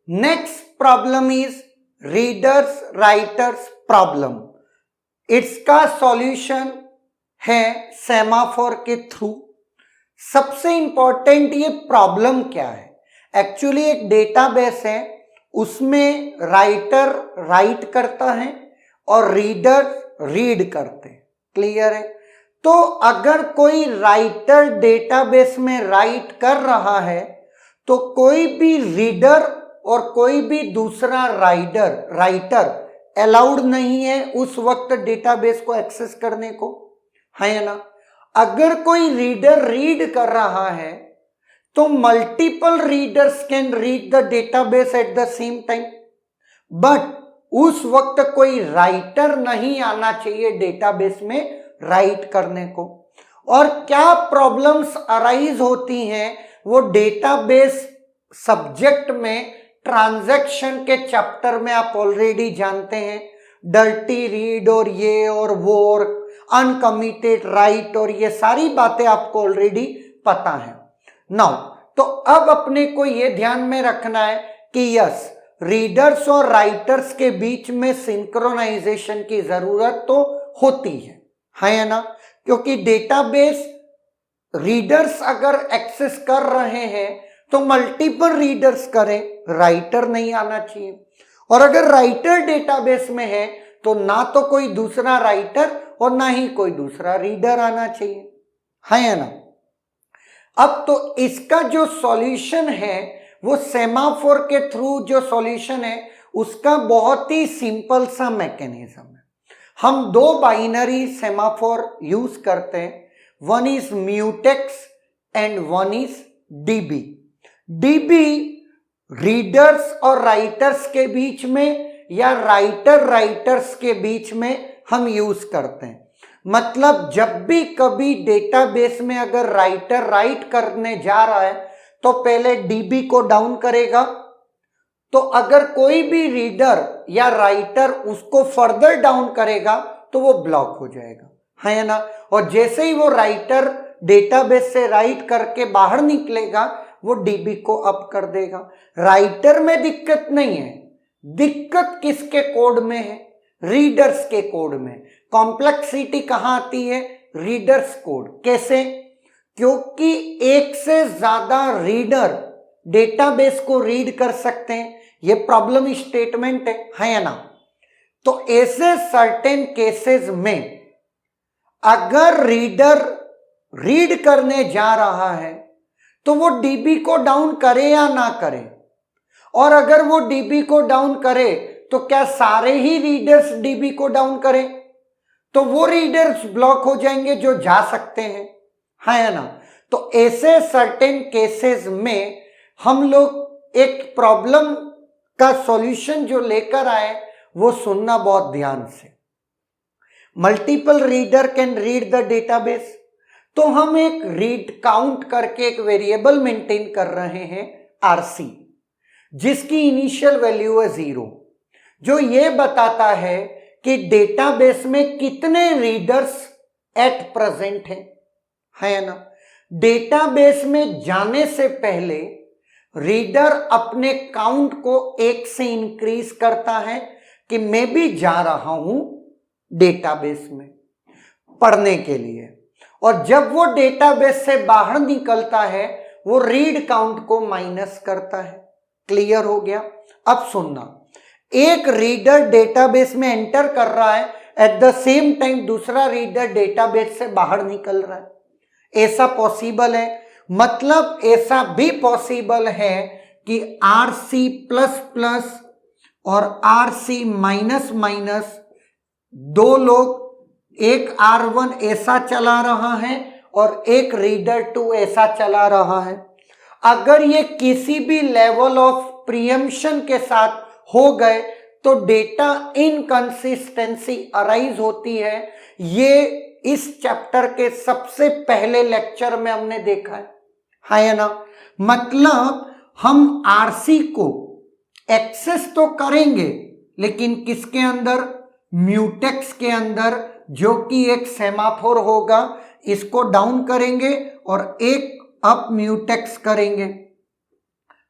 Next problem is readers writers problem. इसका solution है semaphore के थ्रू। सबसे इंपॉर्टेंट ये प्रॉब्लम क्या है? एक्चुअली एक डेटाबेस है, उसमें राइटर राइट करता है और रीडर रीड करते हैं। क्लियर है? तो अगर कोई राइटर डेटाबेस में राइट कर रहा है तो कोई भी रीडर और कोई भी दूसरा राइटर अलाउड नहीं है उस वक्त डेटाबेस को एक्सेस करने को, है ना। अगर कोई रीडर रीड कर रहा है तो multiple readers can read the database at the same time, but उस वक्त कोई राइटर नहीं आना चाहिए डेटाबेस में राइट करने को। और क्या प्रॉब्लम्स अराइज होती हैं वो डेटाबेस सब्जेक्ट में ट्रांजैक्शन के चैप्टर में आप ऑलरेडी जानते हैं। डर्टी रीड और ये और वो और अनकमिटेड राइट और ये सारी बातें आपको ऑलरेडी पता है। नाउ तो अब अपने को ये ध्यान में रखना है कि यस, रीडर्स और राइटर्स के बीच में सिंक्रोनाइजेशन की जरूरत तो होती है ना, क्योंकि डेटाबेस रीडर्स अगर एक्सेस कर रहे हैं तो मल्टीपल रीडर्स करें, राइटर नहीं आना चाहिए। और अगर राइटर डेटाबेस में है तो ना तो कोई दूसरा राइटर और ना ही कोई दूसरा रीडर आना चाहिए, है ना। अब तो इसका जो सॉल्यूशन है वो सेमाफोर के थ्रू जो सॉल्यूशन है उसका बहुत ही सिंपल सा मैकेनिज्म है। हम दो बाइनरी सेमाफोर यूज करते हैं, one is mutex and one is dB. DB readers और राइटर्स के बीच में या राइटर्स के बीच में हम यूज करते हैं। मतलब जब भी कभी डेटाबेस में अगर राइटर राइट करने जा रहा है तो पहले डीबी को डाउन करेगा, तो अगर कोई भी रीडर या राइटर उसको फर्दर डाउन करेगा तो वो ब्लॉक हो जाएगा, है ना। और जैसे ही वो राइटर डेटाबेस से राइट करके बाहर निकलेगा वो डीबी को अप कर देगा। राइटर में दिक्कत नहीं है, दिक्कत किसके कोड में है? रीडर्स के कोड में। कॉम्प्लेक्सिटी कहां आती है? Readers code. कैसे? क्योंकि एक से ज्यादा रीडर डेटाबेस को रीड कर सकते हैं, ये प्रॉब्लम स्टेटमेंट है ना। तो ऐसे सर्टेन केसेस में अगर रीडर रीड करने जा रहा है तो वो डीबी को डाउन करे या ना करे, और अगर वो डीबी को डाउन करे तो क्या सारे ही रीडर्स डीबी को डाउन करें? तो वो रीडर्स ब्लॉक हो जाएंगे जो जा सकते हैं, है ना। तो ऐसे सर्टेन केसेस में हम लोग एक प्रॉब्लम का सॉल्यूशन जो लेकर आए वो सुनना बहुत ध्यान से। Multiple reader can read the database, तो हम एक रीड काउंट करके एक वेरिएबल मेंटेन कर रहे हैं आरसी, जिसकी इनिशियल वैल्यू है 0, जो ये बताता है कि डेटाबेस में कितने रीडर्स एट प्रेजेंट है ना। डेटाबेस में जाने से पहले रीडर अपने काउंट को 1 से इंक्रीज करता है कि मैं भी जा रहा हूं डेटाबेस में पढ़ने के लिए, और जब वो डेटाबेस से बाहर निकलता है वो रीड काउंट को माइनस करता है। क्लियर हो गया? अब सुनना, एक रीडर डेटाबेस में एंटर कर रहा है, एट द सेम टाइम दूसरा रीडर डेटाबेस से बाहर निकल रहा है, ऐसा पॉसिबल है? मतलब ऐसा भी पॉसिबल है कि आरसी प्लस प्लस और आरसी माइनस माइनस दो लोग, एक R1 ऐसा चला रहा है और एक रीडर 2 ऐसा चला रहा है। अगर ये किसी भी लेवल ऑफ प्रीएम्पशन के साथ हो गए तो डेटा इनकंसिस्टेंसी अराइज होती है। ये इस चैप्टर के सबसे पहले लेक्चर में हमने देखा है ना। मतलब हम आरसी को एक्सेस तो करेंगे लेकिन किसके अंदर? म्यूटेक्स के अंदर, जो कि एक सेमाफोर होगा, इसको डाउन करेंगे और एक अप म्यूटेक्स करेंगे,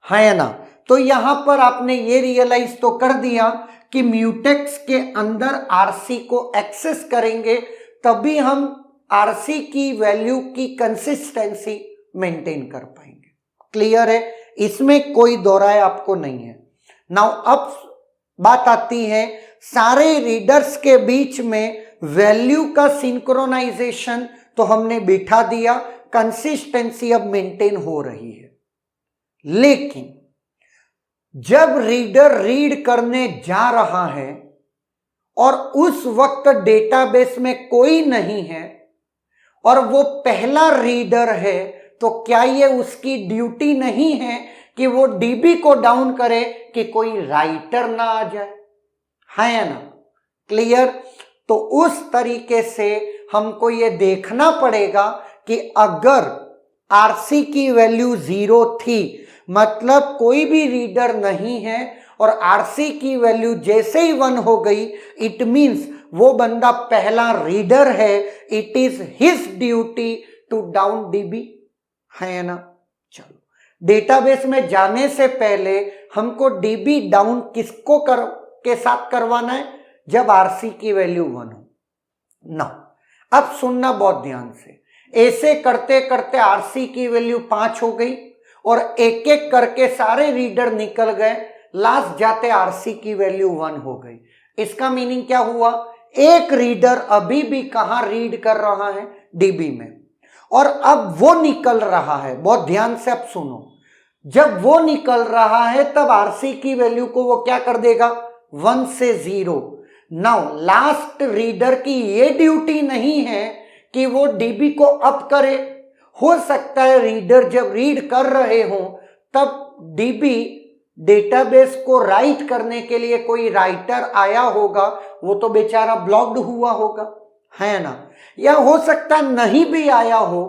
है ना। तो यहां पर आपने ये रियलाइज तो कर दिया कि म्यूटेक्स के अंदर आरसी को एक्सेस करेंगे तभी हम आरसी की वैल्यू की कंसिस्टेंसी मेंटेन कर पाएंगे। क्लियर है, इसमें कोई दोहराए आपको नहीं है। नाउ अब बात आती है सारे रीडर्स के बीच में वैल्यू का सिंक्रोनाइजेशन तो हमने बिठा दिया, कंसिस्टेंसी अब मेंटेन हो रही है। लेकिन जब रीडर रीड करने जा रहा है और उस वक्त डेटाबेस में कोई नहीं है और वो पहला रीडर है, तो क्या ये उसकी ड्यूटी नहीं है कि वो डीबी को डाउन करे कि कोई राइटर ना आ जाए? है या ना? क्लियर? तो उस तरीके से हमको ये देखना पड़ेगा कि अगर आरसी की वैल्यू 0 थी, मतलब कोई भी रीडर नहीं है, और आरसी की वैल्यू जैसे ही 1 हो गई, इट मींस वो बंदा पहला रीडर है, it is his duty to down DB. है ना? चलो, डेटाबेस में जाने से पहले हमको डीबी डाउन किसको के साथ करवाना है? जब आरसी की वैल्यू 1 हो ना। अब सुनना बहुत ध्यान से, ऐसे करते करते आरसी की वैल्यू 5 हो गई और एक एक करके सारे रीडर निकल गए, लास्ट जाते आरसी की वैल्यू 1 हो गई। इसका मीनिंग क्या हुआ? एक रीडर अभी भी कहां रीड कर रहा है? डीबी में। और अब वो निकल रहा है, बहुत ध्यान से अब सुनो, जब वो निकल रहा है तब आरसी की वैल्यू को वो क्या कर देगा? 1 से 0। नाउ लास्ट रीडर की ये ड्यूटी नहीं है कि वो डीबी को अप करे। हो सकता है रीडर जब रीड कर रहे हो तब डीबी डेटाबेस को राइट करने के लिए कोई राइटर आया होगा, वो तो बेचारा ब्लॉक्ड हुआ होगा, है ना? या हो सकता नहीं भी आया हो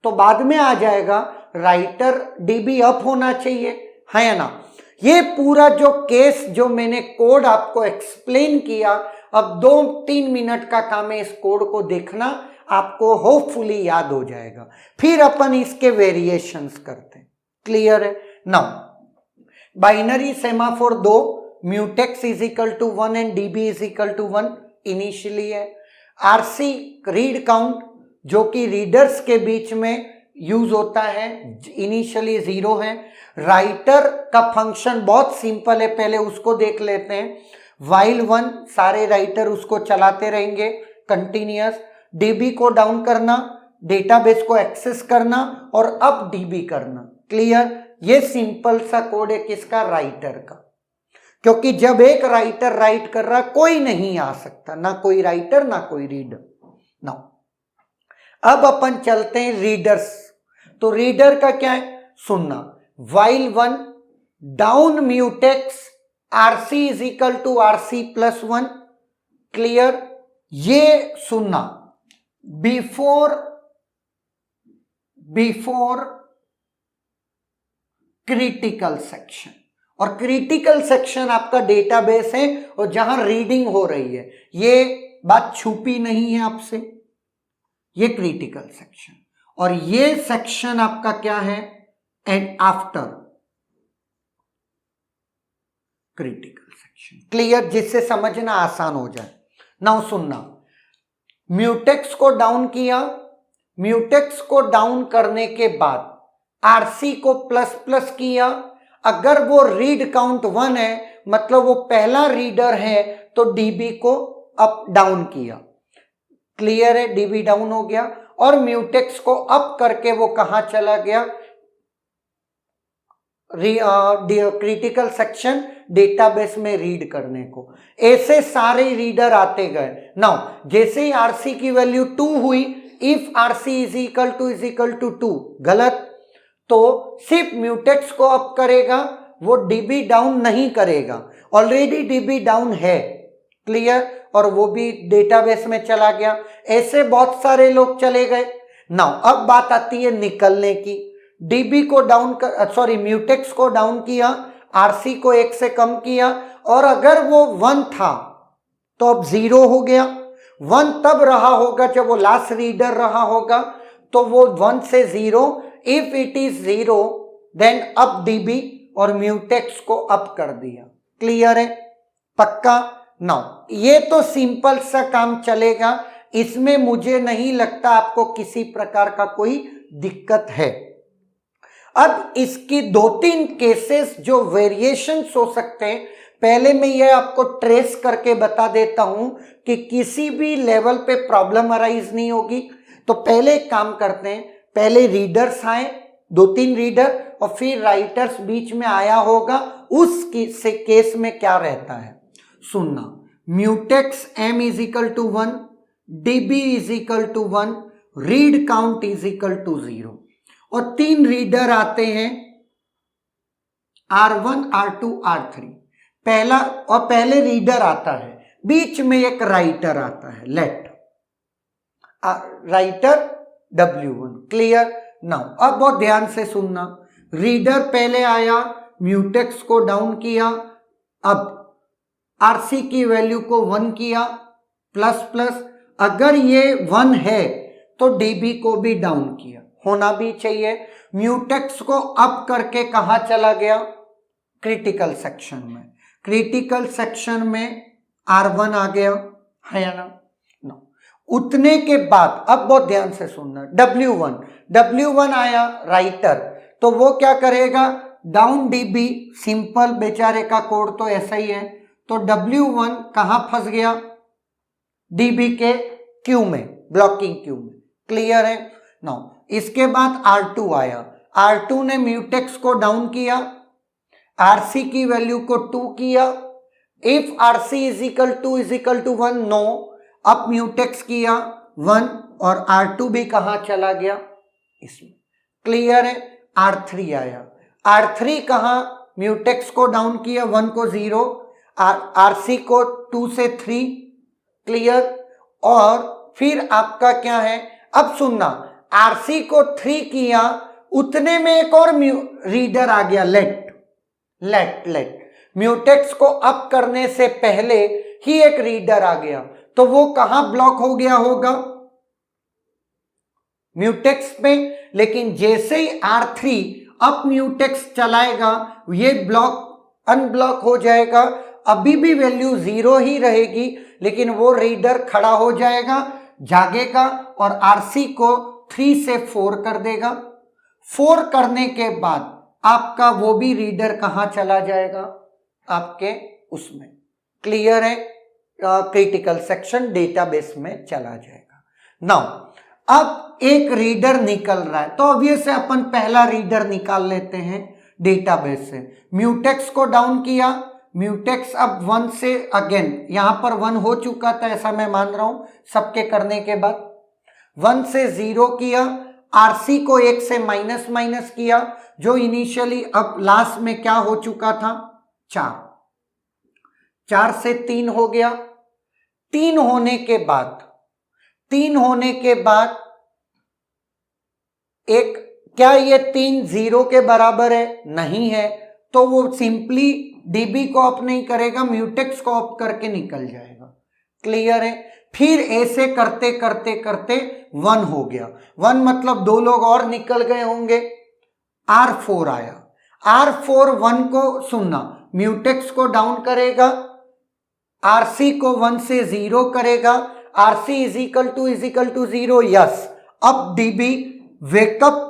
तो बाद में आ जाएगा, राइटर डीबी अप होना चाहिए, है ना? ये पूरा जो केस जो मैंने कोड आपको एक्सप्लेन किया, अब 2-3 मिनट का काम है इस कोड को देखना, आपको होपफुली याद हो जाएगा। फिर अपन इसके वेरिएशंस करते हैं। क्लियर है? Now binary semaphore 2, mutex is equal to 1 and DB is equal to 1 initially है। आरसी रीड काउंट जो कि रीडर्स के बीच में यूज होता है, इनिशियली 0 है। राइटर का फंक्शन बहुत सिंपल है, पहले उसको देख लेते हैं। वाइल 1 सारे राइटर उसको चलाते रहेंगे कंटिन्यूअस। डीबी को डाउन करना, डेटाबेस को एक्सेस करना और अप डीबी करना। क्लियर? ये सिंपल सा कोड है किसका? राइटर का। क्योंकि जब एक राइटर राइट कर रहा, कोई नहीं आ सकता, ना कोई राइटर ना कोई रीडर। नाउ अब अपन चलते हैं रीडर्स। तो रीडर का क्या है? सुनना, while 1 down mutex RC is equal to RC plus 1। Clear? ये सुनना, बिफोर क्रिटिकल सेक्शन। और क्रिटिकल सेक्शन आपका डेटाबेस है और जहां रीडिंग हो रही है, ये बात छुपी नहीं है आपसे, ये क्रिटिकल सेक्शन। और ये सेक्शन आपका क्या है? And after critical section. Clear? जिससे समझना आसान हो जाए। नाउ सुनना, म्यूटेक्स को डाउन किया, म्यूटेक्स को डाउन करने के बाद आरसी को प्लस प्लस किया। अगर वो रीड काउंट 1 है, मतलब वो पहला रीडर है, तो डीबी को अप डाउन किया। क्लियर है? डीबी डाउन हो गया और म्यूटेक्स को अप करके वो कहां चला गया? क्रिटिकल सेक्शन डेटाबेस में रीड करने को। ऐसे सारे रीडर आते गए। नाउ जैसे ही आरसी की वैल्यू 2 हुई, if RC is equal to 2, गलत, तो सिर्फ म्यूटेक्स को अप करेगा, वो डीबी डाउन नहीं करेगा। ऑलरेडी डीबी डाउन है। क्लियर? और वो भी डेटाबेस में चला गया। ऐसे बहुत सारे लोग चले गए। नाउ अब बात आती है निकलने की। डीबी को डाउन म्यूटेक्स को डाउन किया, आरसी को 1 से कम किया, और अगर वो 1 था तो अब 0 हो गया। 1 तब रहा होगा जब वो लास्ट रीडर रहा होगा, तो वो 1 से 0, if it is 0 then up DB और म्यूटेक्स को अप कर दिया। क्लियर है? पक्का? नाउ ये तो सिंपल सा काम चलेगा, इसमें मुझे नहीं लगता आपको किसी प्रकार का कोई दिक्कत है। अब इसकी 2-3 केसेस जो वेरिएशंस हो सकते हैं, पहले मैं ये आपको ट्रेस करके बता देता हूं कि किसी भी लेवल पे प्रॉब्लम अराइज नहीं होगी। तो पहले एक काम करते हैं, पहले रीडर्स आए, 2-3 रीडर, और फिर राइटर्स बीच में आया होगा, उस केस में क्या रहता है सुनना। Mutex m is equal to 1, db is equal to 1, read count is equal to 0, और 3 रीडर आते हैं R1, R2, R3। पहला और पहले रीडर आता है, बीच में एक राइटर आता है, late writer W1। Clear? Now अब बहुत ध्यान से सुनना, रीडर पहले आया, म्यूटेक्स को डाउन किया, अब RC की वैल्यू को 1 किया, प्लस प्लस, अगर ये 1 है तो DB को भी डाउन किया, होना भी चाहिए। म्यूटेक्स को अप करके कहां चला गया? क्रिटिकल सेक्शन में। क्रिटिकल सेक्शन में R1 आ गया, है या ना? नो। उतने के बाद अब बहुत ध्यान से सुनना, W1 आया राइटर, तो वो क्या करेगा? डाउन DB, सिंपल, बेचारे का कोड तो ऐसा ही है, तो W1 कहां फंस गया? DB के क्यू में, ब्लॉकिंग क्यू में। क्लियर है? नो। इसके बाद R2 आया, R2 ने म्यूटेक्स को डाउन किया, RC की वैल्यू को 2 किया, if RC is equal to 1, no, अब म्यूटेक्स किया 1, और R2 भी कहां चला गया? इसमें। क्लियर है? R3 आया, R3 कहां? म्यूटेक्स को डाउन किया, 1 को 0, RC को 2 से 3। क्लियर? और फिर आपका क्या है, अब सुनना, RC को 3 किया, उतने में एक और रीडर आ गया, लेट। म्यूटेक्स को अप करने से पहले ही एक रीडर आ गया, तो वो कहां ब्लॉक हो गया होगा? म्यूटेक्स में। लेकिन जैसे ही R3 अप म्यूटेक्स चलाएगा, ये ब्लॉक अनब्लॉक हो जाएगा, अभी भी वैल्यू 0 ही रहेगी, लेकिन वो रीडर खड़ा हो जाएगा, जागेगा, और RC को 3 से 4 कर देगा। 4 करने के बाद आपका वो भी रीडर कहां चला जाएगा? आपके उसमें। क्लियर है? क्रिटिकल सेक्शन डेटाबेस में चला जाएगा। नाउ अब एक रीडर निकल रहा है, तो ऑब्वियस है अपन पहला रीडर निकाल लेते हैं डेटाबेस से। म्यूटेक्स को डाउन किया, म्यूटेक्स अब 1 से, अगेन यहां पर 1 हो चुका था, ऐसा मैं मान रहा हूं सबके करने के बाद, 1 से 0 किया, RC को 1 से माइनस किया, जो इनिशियली अब लास्ट में क्या हो चुका था? 4 से 3 हो गया। 3 होने के बाद एक, क्या ये 3 0 के बराबर है? नहीं है, तो वो सिंपली DB को अप नहीं करेगा, म्यूटेक्स को अप करके निकल जाएगा। क्लियर है? फिर ऐसे करते करते करते 1 हो गया, 1 मतलब 2 लोग और निकल गए होंगे। R4 आया, R4 1 को सुनना, म्यूटेक्स को डाउन करेगा, RC को 1 से 0 करेगा, RC is equal to 0, yes. अब DB वेकअप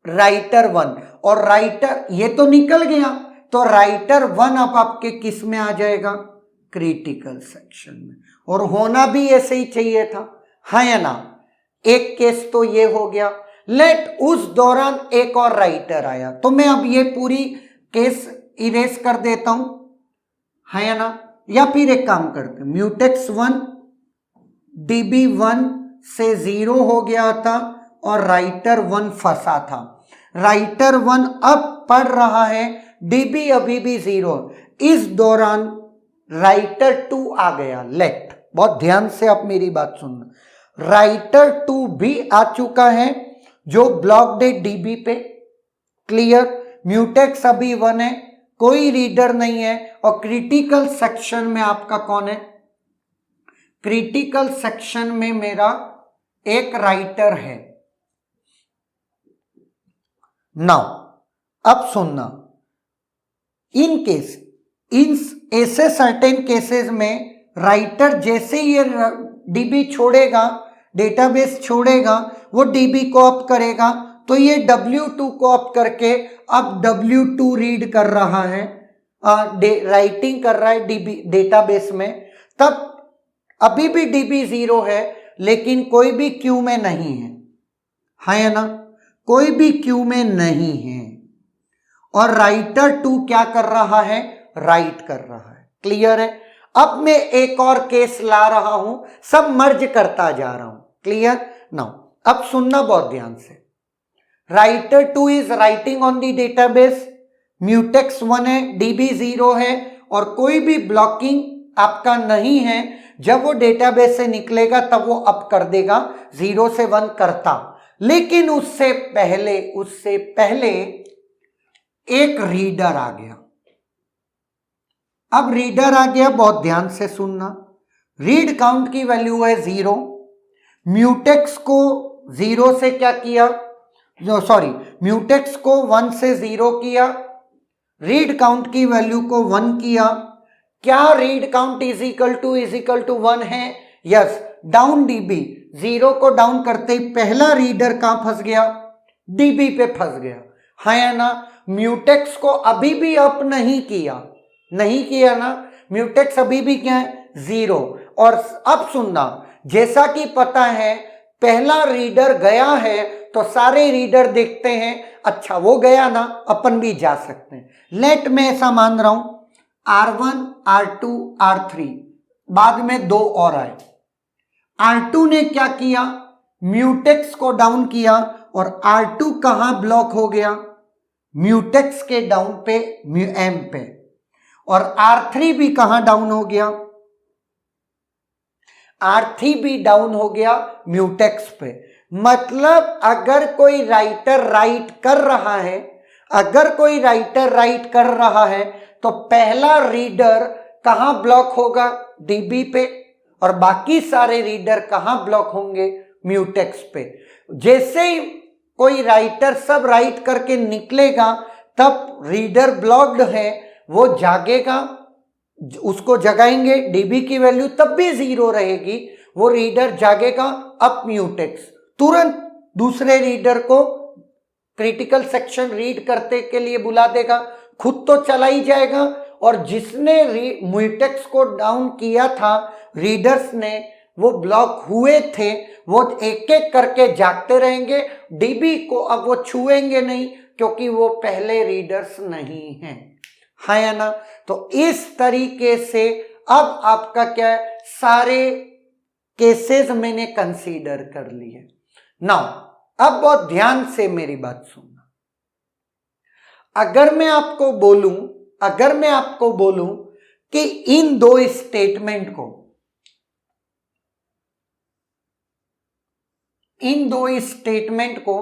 राइटर 1, और राइटर ये तो निकल गया, तो राइटर 1 अब आपके किस में आ जाएगा? क्रिटिकल सेक्शन में। और होना भी ऐसे ही चाहिए था, हाँ या ना? एक केस तो ये हो गया, लेट उस दौरान एक और राइटर आया, तो मैं अब ये पूरी केस इरेज कर देता हूं, है या ना? या फिर एक काम करते, म्यूटेक्स 1, DB 1 से 0 हो गया था, और राइटर 1 फंसा था। राइटर 1 अब पढ़ रहा है, DB अभी भी 0, इस दौरान राइटर 2 आ गया, लेट। बहुत ध्यान से आप मेरी बात सुनना, राइटर 2 भी आ चुका है, जो ब्लॉक्ड है DB पे। क्लियर? म्यूटेक्स अभी 1 है, कोई रीडर नहीं है, और क्रिटिकल सेक्शन में आपका कौन है? क्रिटिकल सेक्शन में मेरा एक राइटर है। नाउ अब सुनना, इन केस इन ऐसे सर्टेन केसेस में राइटर जैसे ये डीबी छोड़ेगा, डेटाबेस छोड़ेगा, वो डीबी को अप करेगा, तो ये W2 को अप करके अब W2 रीड कर रहा है, राइटिंग कर रहा है डीबी डेटाबेस में, तब अभी भी डीबी 0 है लेकिन कोई भी क्यू में नहीं है ना, कोई भी क्यू में नहीं है, और राइटर 2 क्या कर रहा है, राइट कर रहा है। क्लियर है। अब मैं एक और केस ला रहा हूं, सब मर्ज करता जा रहा हूं। क्लियर नाउ, अब सुनना बहुत ध्यान से। Writer 2 is writing on the database, mutex 1 है, डीबी 0 है और कोई भी ब्लॉकिंग आपका नहीं है। जब वो डेटाबेस से निकलेगा तब वो अप कर देगा, 0 से 1 करता। लेकिन उससे पहले एक रीडर आ गया। अब रीडर आ गया, बहुत ध्यान से सुनना। रीड काउंट की वैल्यू है 0, म्यूटेक्स को 0 से क्या किया, म्यूटेक्स को 1 से 0 किया, रीड काउंट की वैल्यू को 1 किया। क्या read count is equal to 1 है? यस। डाउन डीबी, 0 को डाउन करते ही पहला रीडर कहां फंस गया, डीबी पे फंस गया, है या ना। म्यूटेक्स को अभी भी अप नहीं किया ना, म्यूटेक्स अभी भी क्या है, 0। और अब सुनना, जैसा कि पता है पहला रीडर गया है तो सारे रीडर देखते हैं, अच्छा वो गया ना, अपन भी जा सकते हैं। लेट में ऐसा मान रहा हूं R1, R2, R3, बाद में 2 और आए। R2 ने क्या किया, म्यूटेक्स को डाउन किया और R2 कहां ब्लॉक हो गया, म्यूटेक्स के डाउन पे, M पे। और R3 भी कहां डाउन हो गया, R3 भी डाउन हो गया म्यूटेक्स पे। मतलब अगर कोई राइटर राइट कर रहा है तो पहला रीडर कहां ब्लॉक होगा, डीबी पे, और बाकी सारे रीडर कहां ब्लॉक होंगे, म्यूटेक्स पे। जैसे ही कोई राइटर सब राइट करके निकलेगा तब रीडर ब्लॉक्ड है, वो जागेगा, उसको जगाएंगे, डीबी की वैल्यू तब भी 0 रहेगी, वो रीडर जागेगा, अप म्यूटेक्स, तुरंत दूसरे रीडर को क्रिटिकल सेक्शन रीड करते के लिए बुला देगा, खुद तो चला ही जाएगा, और जिसने म्यूटेक्स को डाउन किया था रीडर्स ने, वो ब्लॉक हुए थे, वो एक एक करके जागते रहेंगे, डीबी को अब वो छुएंगे नहीं क्योंकि वो पहले रीडर्स नहीं हैं, है या ना। तो इस तरीके से अब आपका क्या है, सारे केसेस मैंने कंसीडर कर लिए। नाउ अब बहुत ध्यान से मेरी बात सुनना। अगर मैं आपको बोलूं कि इन दो स्टेटमेंट को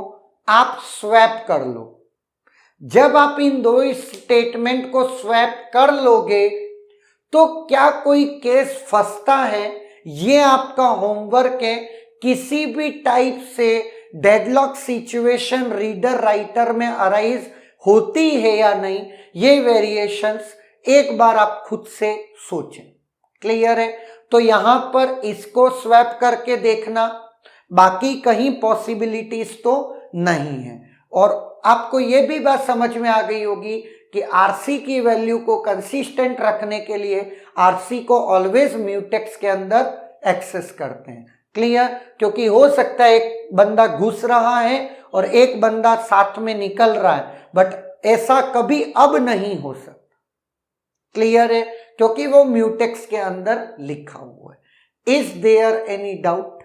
आप स्वैप कर लो। जब आप इन दो स्टेटमेंट को स्वैप कर लोगे तो क्या कोई केस फंसता है, ये आपका होमवर्क है। किसी भी टाइप से डेडलॉक सिचुएशन रीडर राइटर में अराइज होती है या नहीं, ये वेरिएशंस एक बार आप खुद से सोचें। क्लियर है। तो यहां पर इसको स्वैप करके देखना, बाकी कहीं पॉसिबिलिटीज तो नहीं है। और आपको ये भी बात समझ में आ गई होगी कि आरसी की वैल्यू को कंसिस्टेंट रखने के लिए आरसी को ऑलवेज म्यूटेक्स के अंदर एक्सेस करते हैं। क्लियर। क्योंकि हो सकता है एक बंदा घुस रहा है और एक बंदा साथ में निकल रहा है, बट ऐसा कभी अब नहीं हो सकता। क्लियर है। क्योंकि वो म्यूटेक्स के अंदर लिखा हुआ है। Is there any doubt?